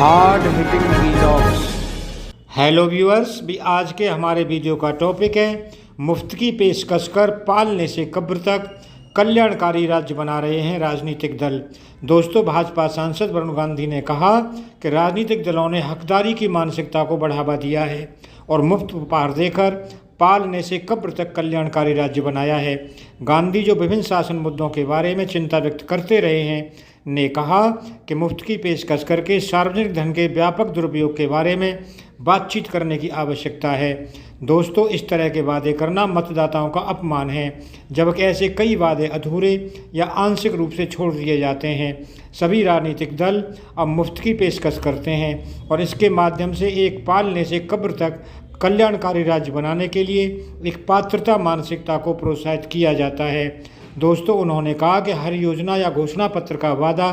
Hard hitting vlogs. Hello viewers, भी आज के हमारे वीडियो का टॉपिक है मुफ्त की पेशकश कर पालने से कब्र तक कल्याणकारी राज्य बना रहे हैं राजनीतिक दल। दोस्तों, भाजपा सांसद वरुण गांधी ने कहा कि राजनीतिक दलों ने हकदारी की मानसिकता को बढ़ावा दिया है और मुफ्त उपहार देकर पालने से कब्र तक कल्याणकारी राज्य बनाया है। गांधी, जो विभिन्न शासन मुद्दों के बारे में चिंता व्यक्त करते रहे हैं, ने कहा कि मुफ्त की पेशकश करके सार्वजनिक धन के व्यापक दुरुपयोग के बारे में बातचीत करने की आवश्यकता है। दोस्तों, इस तरह के वादे करना मतदाताओं का अपमान है, जबकि ऐसे कई वादे अधूरे या आंशिक रूप से छोड़ दिए जाते हैं। सभी राजनीतिक दल अब मुफ्त की पेशकश करते हैं और इसके माध्यम से एक पालने से कब्र तक कल्याणकारी राज्य बनाने के लिए एक पात्रता मानसिकता को प्रोत्साहित किया जाता है। दोस्तों, उन्होंने कहा कि हर योजना या घोषणा पत्र का वादा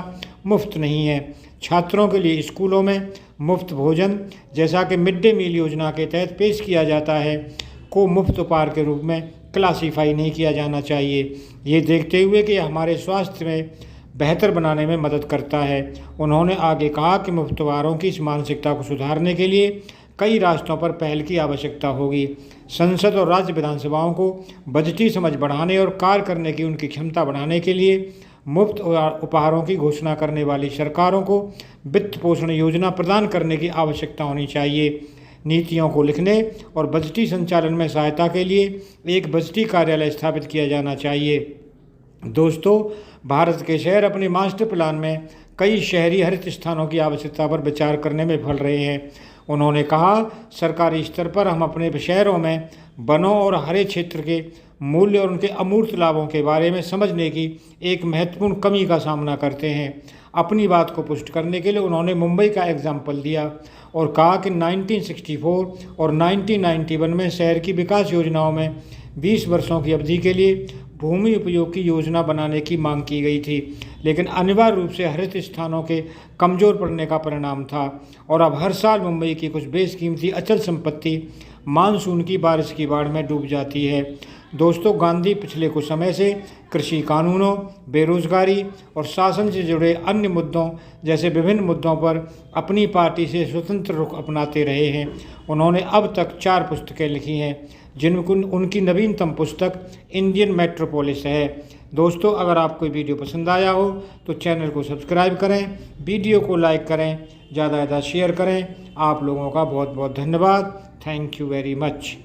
मुफ्त नहीं है। छात्रों के लिए स्कूलों में मुफ्त भोजन, जैसा कि मिड डे मील योजना के तहत पेश किया जाता है, को मुफ्त उपहार के रूप में क्लासीफाई नहीं किया जाना चाहिए। ये देखते हुए कि हमारे स्वास्थ्य में बेहतर बनाने में मदद करता है। उन्होंने आगे कहा कि मुफ्त उपहारों की इस मानसिकता को सुधारने के लिए कई रास्तों पर पहल की आवश्यकता होगी। संसद और राज्य विधानसभाओं को बजटी समझ बढ़ाने और कार्य करने की उनकी क्षमता बढ़ाने के लिए मुफ्त उपहारों की घोषणा करने वाली सरकारों को वित्त पोषण योजना प्रदान करने की आवश्यकता होनी चाहिए। नीतियों को लिखने और बजटी संचालन में सहायता के लिए एक बजटी कार्यालय स्थापित किया जाना चाहिए। दोस्तों, भारत के शहर अपने मास्टर प्लान में कई शहरी हरित स्थानों की आवश्यकता पर विचार करने में विफल रहे हैं। उन्होंने कहा, सरकारी स्तर पर हम अपने शहरों में वनों और हरे क्षेत्र के मूल्य और उनके अमूर्त लाभों के बारे में समझने की एक महत्वपूर्ण कमी का सामना करते हैं। अपनी बात को पुष्ट करने के लिए उन्होंने मुंबई का एग्जाम्पल दिया और कहा कि 1964 और 1991 में शहर की विकास योजनाओं में 20 वर्षों की अवधि के लिए भूमि उपयोग की योजना बनाने की मांग की गई थी, लेकिन अनिवार्य रूप से हरित स्थानों के कमज़ोर पड़ने का परिणाम था और अब हर साल मुंबई की कुछ बेशकीमती अचल संपत्ति मानसून की बारिश की बाढ़ में डूब जाती है। दोस्तों, गांधी पिछले कुछ समय से कृषि कानूनों, बेरोजगारी और शासन से जुड़े अन्य मुद्दों जैसे विभिन्न मुद्दों पर अपनी पार्टी से स्वतंत्र रुख अपनाते रहे हैं। उन्होंने अब तक 4 पुस्तकें लिखी हैं, जिनमें उनकी नवीनतम पुस्तक इंडियन मेट्रोपोलिस है। दोस्तों, अगर आपको वीडियो पसंद आया हो तो चैनल को सब्सक्राइब करें, वीडियो को लाइक करें, ज़्यादा से ज़्यादा शेयर करें। आप लोगों का बहुत बहुत धन्यवाद। Thank you very much.